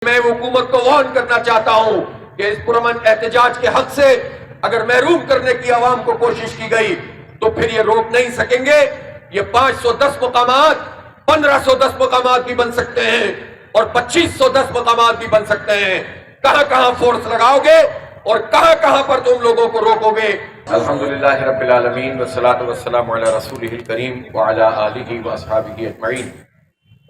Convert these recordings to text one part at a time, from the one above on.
میں حکومت کو وارن کرنا چاہتا ہوں کہ اس پرامن احتجاج کے حق سے اگر محروم کرنے کی عوام کو کوشش کی گئی تو پھر یہ روک نہیں سکیں گے۔ یہ 510 مقامات 1510 مقامات بھی بن سکتے ہیں اور 2510 مقامات بھی بن سکتے ہیں۔ کہاں کہاں فورس لگاؤ گے اور کہاں کہاں پر تم لوگوں کو روکو گے؟ الحمدللہ رب العالمین والصلاة والسلام علی رسولہ الکریم وعلی آلہ واصحابہ اجمعین۔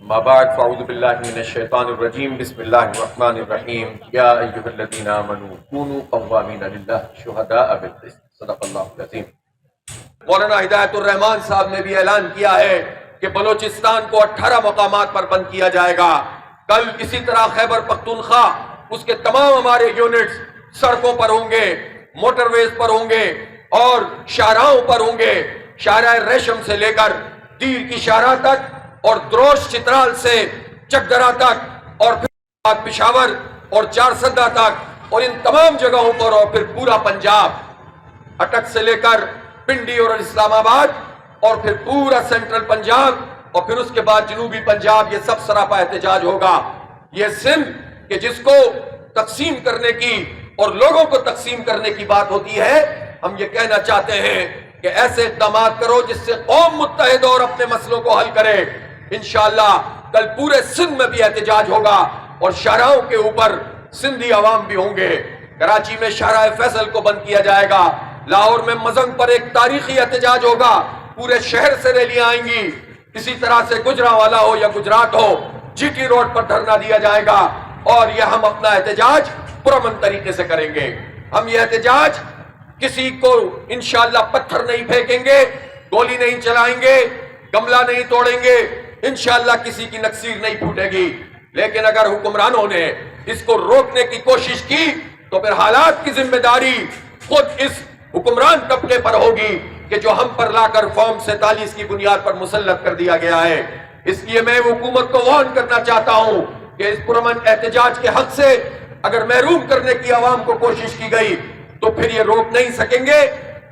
اما بعد فاعوذ باللہ من الشیطان الرجیم بسم اللہ الرحمن الرحیم یا ایھا الذین آمنوا کونوا قوامین للہ شہداء بالقسط صدق اللہ العظیم۔ مولانا ہدایت الرحمان صاحب نے بھی اعلان کیا ہے کہ بلوچستان کو 18 مقامات پر بند کیا جائے گا۔ کل اسی طرح خیبر پختونخوا اس کے تمام ہمارے یونٹس سڑکوں پر ہوں گے، موٹر ویز پر ہوں گے اور شاہراہوں پر ہوں گے، شاہراہ ریشم سے لے کر تیر کی شاہراہ تک اور دروش چترال سے چکدرا تک اور پھر پشاور اور چارسدہ تک اور ان تمام جگہوں پر اور پھر پورا پنجاب اٹک سے لے کر پنڈی اور اسلام آباد اور پھر پورا سینٹرل پنجاب اور پھر اس کے بعد جنوبی پنجاب، یہ سب سراپا احتجاج ہوگا۔ یہ سندھ کہ جس کو تقسیم کرنے کی اور لوگوں کو تقسیم کرنے کی بات ہوتی ہے، ہم یہ کہنا چاہتے ہیں کہ ایسے اقدامات کرو جس سے قوم متحد اور اپنے مسئلوں کو حل کرے۔ انشاءاللہ کل پورے سندھ میں بھی احتجاج ہوگا اور شاہراہوں کے اوپر سندھی عوام بھی ہوں گے۔ کراچی میں شاہراہ فیصل کو بند کیا جائے گا، لاہور میں مزنگ پر ایک تاریخی احتجاج ہوگا، پورے شہر سے ریلیاں آئیں گی۔ اسی طرح سے گجرانوالہ ہو یا گجرات ہو، جی ٹی روڈ پر دھرنا دیا جائے گا اور یہ ہم اپنا احتجاج پرامن طریقے سے کریں گے۔ ہم یہ احتجاج کسی کو انشاءاللہ پتھر نہیں پھینکیں گے، گولی نہیں چلائیں گے، گملہ نہیں توڑیں گے، انشاءاللہ کسی کی نکسیر نہیں پھوٹے گی۔ لیکن اگر حکمرانوں نے اس کو روکنے کی کوشش کی تو پھر حالات کی ذمہ داری خود اس حکمران طبقے پر ہوگی کہ جو ہم پر لا کر فارم 47 کی بنیاد پر مسلط کر دیا گیا ہے۔ اس لیے میں حکومت کو وارن کرنا چاہتا ہوں کہ اس پرامن احتجاج کے حق سے اگر محروم کرنے کی عوام کو کوشش کی گئی تو پھر یہ روک نہیں سکیں گے۔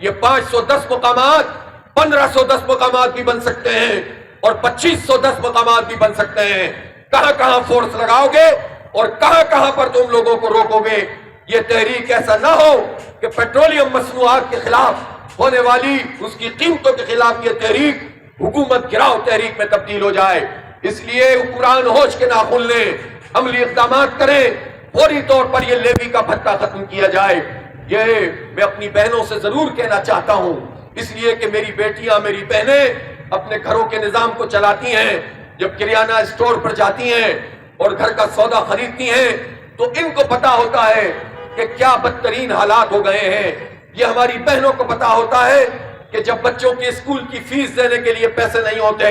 یہ 510 مقامات 1510 مقامات بھی بن سکتے ہیں اور 2510 مقامات بھی بن سکتے ہیں۔ کہاں کہاں فورس لگاؤ گے اور کہاں کہاں پر تم لوگوں کو روکو گے؟ یہ تحریک ایسا نہ ہو کہ پیٹرولیم مصنوعات کے خلاف ہونے والی اس کی قیمتوں کے خلاف یہ تحریک حکومت گراؤ تحریک میں تبدیل ہو جائے۔ اس لیے حکمران ہوش کے ناخن لیں، عملی اقدامات کریں، فوری طور پر یہ لیوی کا بھتہ ختم کیا جائے۔ یہ میں اپنی بہنوں سے ضرور کہنا چاہتا ہوں، اس لیے کہ میری بیٹیاں میری بہنیں اپنے گھروں کے نظام کو چلاتی ہیں۔ جب کریانہ اسٹور پر جاتی ہیں اور گھر کا سودا خریدتی ہیں تو ان کو پتا ہوتا ہے کہ کیا بدترین حالات ہو گئے ہیں۔ یہ ہماری بہنوں کو پتا ہوتا ہے کہ جب بچوں کی اسکول کی فیس دینے کے لیے پیسے نہیں ہوتے،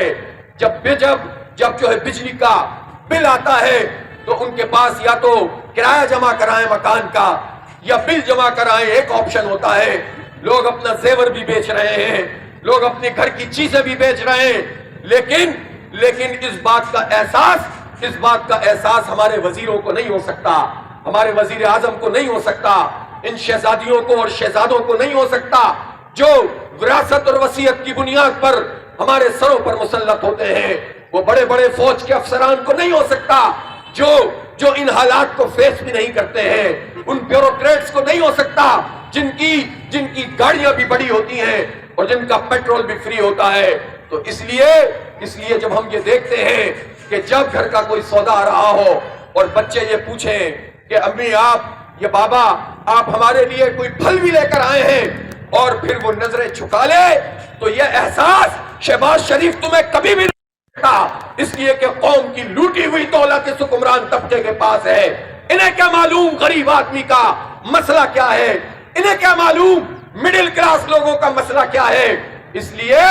جب جو ہے بجلی کا بل آتا ہے تو ان کے پاس یا تو کرایہ جمع کرائیں مکان کا یا بل جمع کرائیں، ایک آپشن ہوتا ہے۔ لوگ اپنا زیور بھی بیچ رہے ہیں، لوگ اپنے گھر کی چیزیں بھی بیچ رہے ہیں، لیکن اس بات کا احساس ہمارے وزیروں کو نہیں ہو سکتا، ہمارے وزیر اعظم کو نہیں ہو سکتا، ان شہزادیوں کو اور شہزادوں کو نہیں ہو سکتا جو وراثت اور وصیت کی بنیاد پر ہمارے سروں پر مسلط ہوتے ہیں۔ وہ بڑے بڑے فوج کے افسران کو نہیں ہو سکتا جو ان حالات کو فیس بھی نہیں کرتے ہیں، ان بیوروکریٹس کو نہیں ہو سکتا جن کی گاڑیاں بھی بڑی ہوتی ہیں اور جن کا پیٹرول بھی فری ہوتا ہے۔ تو اس لیے جب ہم یہ دیکھتے ہیں کہ جب گھر کا کوئی سودا آ رہا ہو اور بچے یہ پوچھیں کہ امی یا بابا آپ ہمارے لیے کوئی پھل بھی لے کر آئے ہیں اور پھر وہ نظریں چھکا لے، تو یہ احساس شہباز شریف تمہیں کبھی بھی نہیں سکتا، اس لیے کہ قوم کی لوٹی ہوئی دولت اس حکمران طبقے کے پاس ہے۔ انہیں کیا معلوم غریب آدمی کا مسئلہ کیا ہے، انہیں کیا معلوم مڈل کلاس لوگوں کا مسئلہ کیا ہے۔ اس لیے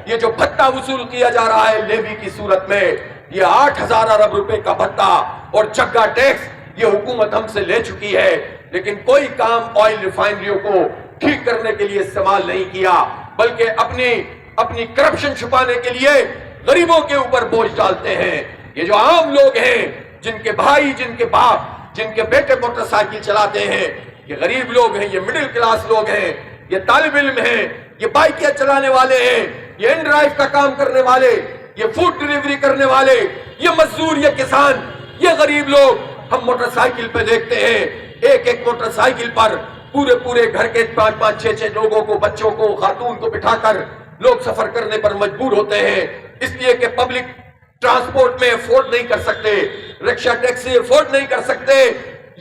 یہ جو بھتہ وصول کیا جا رہا ہے لیوی کی صورت میں، یہ 8000 ارب روپے کا بھتہ اور چگا ٹیکس یہ حکومت ہم سے لے چکی ہے، لیکن کوئی کام آئل ریفائنریوں کو ٹھیک کرنے کے لیے استعمال نہیں کیا، بلکہ اپنی کرپشن چھپانے کے لیے غریبوں کے اوپر بوجھ ڈالتے ہیں۔ یہ جو عام لوگ ہیں، جن کے بھائی، جن کے باپ، جن کے بیٹے موٹر سائیکل چلاتے ہیں، یہ غریب لوگ ہیں، یہ مڈل کلاس لوگ ہیں، یہ طالب علم ہیں، یہ بائکیں چلانے والے ہیں، یہ ان ڈرائیو کا کام کرنے والے، یہ فوڈ ڈیلیوری کرنے والے، یہ مزدور، یہ کسان، یہ غریب لوگ ہم موٹر سائیکل پہ دیکھتے ہیں، ایک ایک موٹر سائیکل پر پورے گھر کے 5 6 لوگوں کو، بچوں کو، خاتون کو بٹھا کر لوگ سفر کرنے پر مجبور ہوتے ہیں، اس لیے کہ پبلک ٹرانسپورٹ میں افورڈ نہیں کر سکتے، رکشہ ٹیکسی افورڈ نہیں کر سکتے۔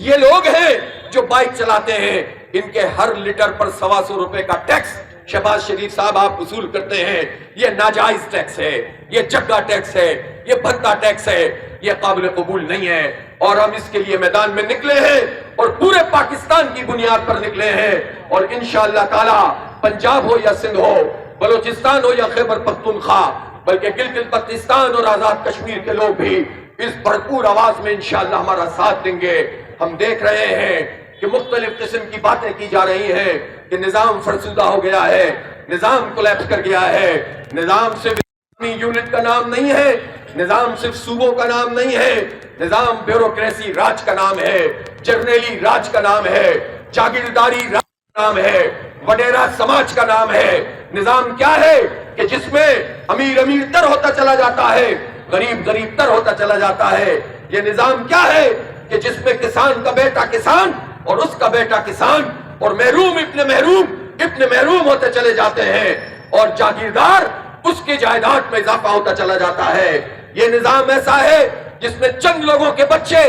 یہ لوگ ہیں جو بائک چلاتے ہیں، ان کے ہر لیٹر پر 125 روپے کا ٹیکس شہباز شریف صاحب آپ وصول کرتے ہیں۔ یہ ناجائز ٹیکس ہے، یہ جگہ ٹیکس ہے، یہ بھتہ ٹیکس ہے، یہ قابل قبول نہیں ہے، اور ہم اس کے لیے میدان میں نکلے ہیں اور پورے پاکستان کی بنیاد پر نکلے ہیں، اور انشاءاللہ تعالی پنجاب ہو یا سندھ ہو، بلوچستان ہو یا خیبر پختونخوا، بلکہ گلگت بلتستان اور آزاد کشمیر کے لوگ بھی اس بھرپور آواز میں انشاءاللہ ہمارا ساتھ دیں گے۔ ہم دیکھ رہے ہیں کہ مختلف قسم کی باتیں کی جا رہی ہیں کہ نظام فرسودہ ہو گیا ہے، نظام کولیپس کر گیا ہے۔ نظام صرف یونٹ کا نام نہیں ہے، نظام صرف صوبوں کا نام نہیں ہے، نظام بیوروکریسی راج کا نام ہے، جرنیلی راج کا نام ہے، جاگیرداری راج کا نام ہے، وڈیرا سماج کا نام ہے۔ نظام کیا ہے کہ جس میں امیر امیر تر ہوتا چلا جاتا ہے، غریب غریب تر ہوتا چلا جاتا ہے۔ یہ نظام کیا ہے کہ جس میں کسان کا بیٹا کسان اور اس کا بیٹا کسان اور محروم ابن محروم ہوتے چلے جاتے ہیں، اور جاگیردار اس کی جائیداد میں اضافہ ہوتا چلا جاتا ہے۔ یہ نظام ایسا ہے جس میں چند لوگوں کے بچے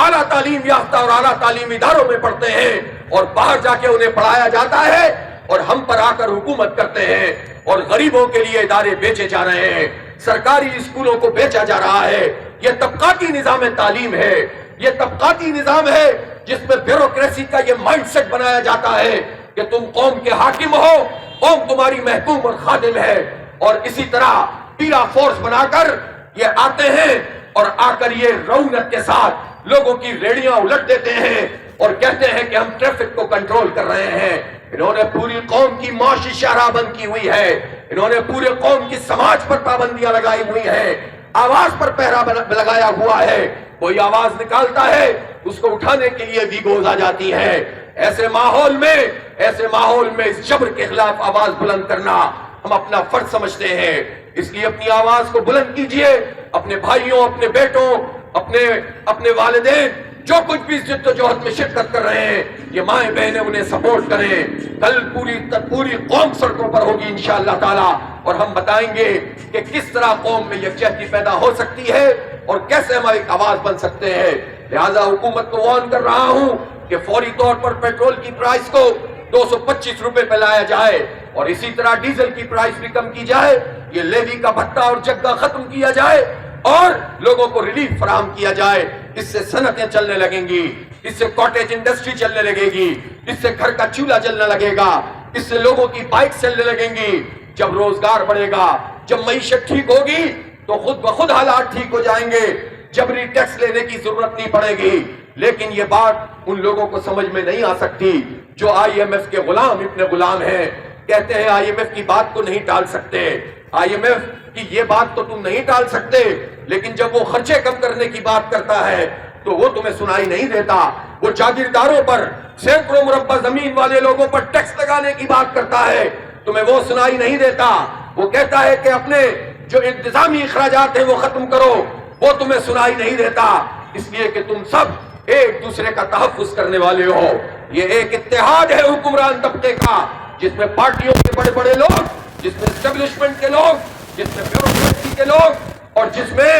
اعلیٰ تعلیم یافتہ اور اعلیٰ تعلیمی اداروں میں پڑھتے ہیں اور باہر جا کے انہیں پڑھایا جاتا ہے، اور ہم پر آ کر حکومت کرتے ہیں، اور غریبوں کے لیے ادارے بیچے جا رہے ہیں، سرکاری اسکولوں کو بیچا جا رہا ہے۔ یہ طبقاتی نظام تعلیم ہے، یہ طبقاتی نظام ہے جس میں بیوروکریسی کا یہ مائنڈ سیٹ بنایا جاتا ہے کہ تم قوم کے حاکم ہو، قوم تمہاری محکوم اور خادم ہے، اور اسی طرح پیرا فورس بنا کر یہ آتے ہیں اور آ کر یہ رونق کے ساتھ لوگوں کی ریڑیاں الٹ دیتے ہیں اور کہتے ہیں کہ ہم ٹریفک کو کنٹرول کر رہے ہیں۔ انہوں نے پوری قوم کی معاشی شاہراہ بند کی ہوئی ہے، انہوں نے پورے قوم کی سماج پر پابندیاں لگائی ہوئی ہیں، آواز پر پہرا لگایا ہوا ہے۔ کوئی آواز نکالتا ہے اس کو اٹھانے کے لیے ویگوز آ جاتی ہے۔ ایسے ماحول میں اس جبر کے خلاف آواز بلند کرنا ہم اپنا فرض سمجھتے ہیں، اس لیے اپنی آواز کو بلند کیجئے، اپنے بھائیوں، اپنے بیٹوں، اپنے والدین جو کچھ بھی جد و جہد میں شرکت کر رہے ہیں، یہ مائیں بہنیں انہیں سپورٹ کریں۔ کل پوری قوم سڑکوں پر ہوگی انشاءاللہ تعالی، اور ہم بتائیں گے کہ کس طرح قوم میں یکجہتی پیدا ہو سکتی ہے اور کیسے ہم ایک آواز بن سکتے ہیں۔ لہذا حکومت کو وارن کر رہا ہوں کہ فوری طور پر پیٹرول کی پرائس کو 225 روپے پہ لایا جائے، اور اسی طرح ڈیزل کی پرائس بھی کم کی جائے، یہ لیوی کا بھتہ اور جگہ ختم کیا جائے، اور لوگوں کو ریلیف فراہم کیا جائے۔ اس سے صنعتیں چلنے لگیں گی، اس سے کاٹیج انڈسٹری چلنے لگے گی، اس سے گھر کا چولہا چلنے لگے گا، اس سے لوگوں کی بائک چلنے لگیں گی۔ جب روزگار بڑھے گا، جب معیشت ٹھیک ہوگی تو خود بخود حالات ٹھیک ہو جائیں گے، جبری ٹیکس لینے کی ضرورت نہیں پڑے گی۔ لیکن یہ بات ان لوگوں کو سمجھ میں نہیں آ سکتی جو آئی ایم ایف کے غلام ہیں، کہتے ہیں آئی ایم ایف کی بات کو نہیں ٹال سکتے، آئی ایم ایف کی یہ بات تو تم نہیں ٹال سکتے، لیکن جب وہ خرچے کم کرنے کی بات کرتا ہے تو وہ تمہیں سنائی نہیں دیتا۔ وہ جاگیرداروں پر، سینکڑوں مربع زمین والے لوگوں پر ٹیکس لگانے کی بات کرتا ہے، تمہیں وہ سنائی نہیں دیتا۔ وہ کہتا ہے کہ اپنے جو انتظامی اخراجات ہیں وہ ختم کرو، وہ تمہیں سنائی نہیں دیتا، اس لیے کہ تم سب ایک دوسرے کا تحفظ کرنے والے ہو۔ یہ ایک اتحاد ہے حکمران طبقے کا، جس میں پارٹیوں کے بڑے بڑے لوگ، جس میں اسٹیبلشمنٹ کے لوگ، جس میں بیوروکریسی کے لوگ، اور جس میں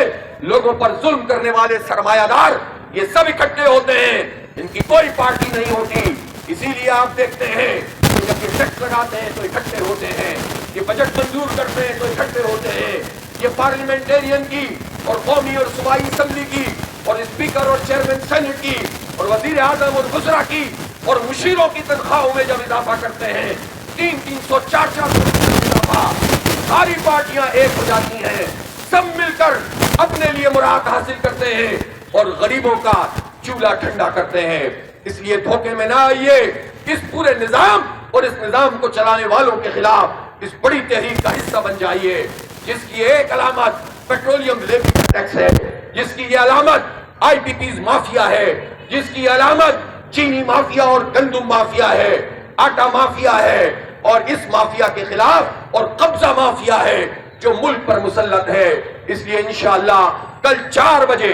لوگوں پر ظلم کرنے والے سرمایہ دار، یہ سب اکٹھے ہوتے ہیں، ان کی کوئی پارٹی نہیں ہوتی۔ اسی لیے آپ دیکھتے ہیں کہ جب یہ ٹیکس لگاتے ہیں تو اکٹھے ہوتے ہیں، یہ بجٹ منظور کرتے ہیں تو اکٹھے ہوتے ہیں، یہ پارلیمنٹیرین کی اور قومی اور صوبائی اسمبلی کی اور اسپیکر اور چیئرمین سینٹ کی اور وزیر اعظم اور وزراء کی اور مشیروں کی تنخواہوں میں جب اضافہ کرتے ہیں، 300 400 اضافہ، ساری پارٹیاں ایک ہو جاتی ہیں، سب مل کر اپنے لیے مراد حاصل کرتے ہیں اور غریبوں کا چولہا ٹھنڈا کرتے ہیں۔ اس لیے دھوکے میں نہ آئیے، اس پورے نظام اور اس نظام کو چلانے والوں کے خلاف اس بڑی تحریک کا حصہ بن جائیے، جس کی ایک علامت پیٹرولیم لیوی کا ٹیکس ہے، جس کی یہ علامت آئی پی پیز مافیا ہے، جس کی علامت چینی مافیا اور گندم مافیا ہے، آٹا مافیا ہے، اور اس مافیا کے خلاف اور قبضہ مافیا ہے جو ملک پر مسلط ہے۔ اس لیے انشاءاللہ کل 4 بجے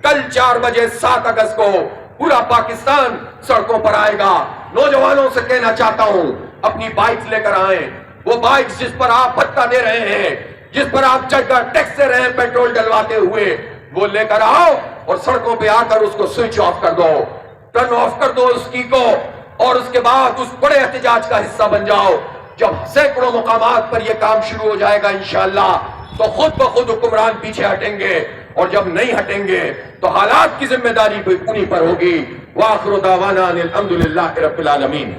کل 4 بجے 7 اگست کو پورا پاکستان سڑکوں پر آئے گا. نوجوانوں سے کہنا چاہتا ہوں اپنی بائک لے کر آئیں. وہ بائک جس پر آپ بھتہ دے رہے ہیں, جس پر آپ چڑھ کر ٹیکس دے رہے ہیں پیٹرول ڈلواتے ہوئے, وہ لے کر آؤ اور سڑکوں پہ آ کر اس کو سوئچ آف کر دو, ٹرن آف کر دو اس کی کو, اور اس کے بعد اس بڑے احتجاج کا حصہ بن جاؤ. جب سینکڑوں مقامات پر یہ کام شروع ہو جائے گا انشاءاللہ تو خود بخود حکمران پیچھے ہٹیں گے, اور جب نہیں ہٹیں گے تو حالات کی ذمہ داری انہی پر ہوگی. وآخر دعوانا ان الحمدللہ رب العالمین.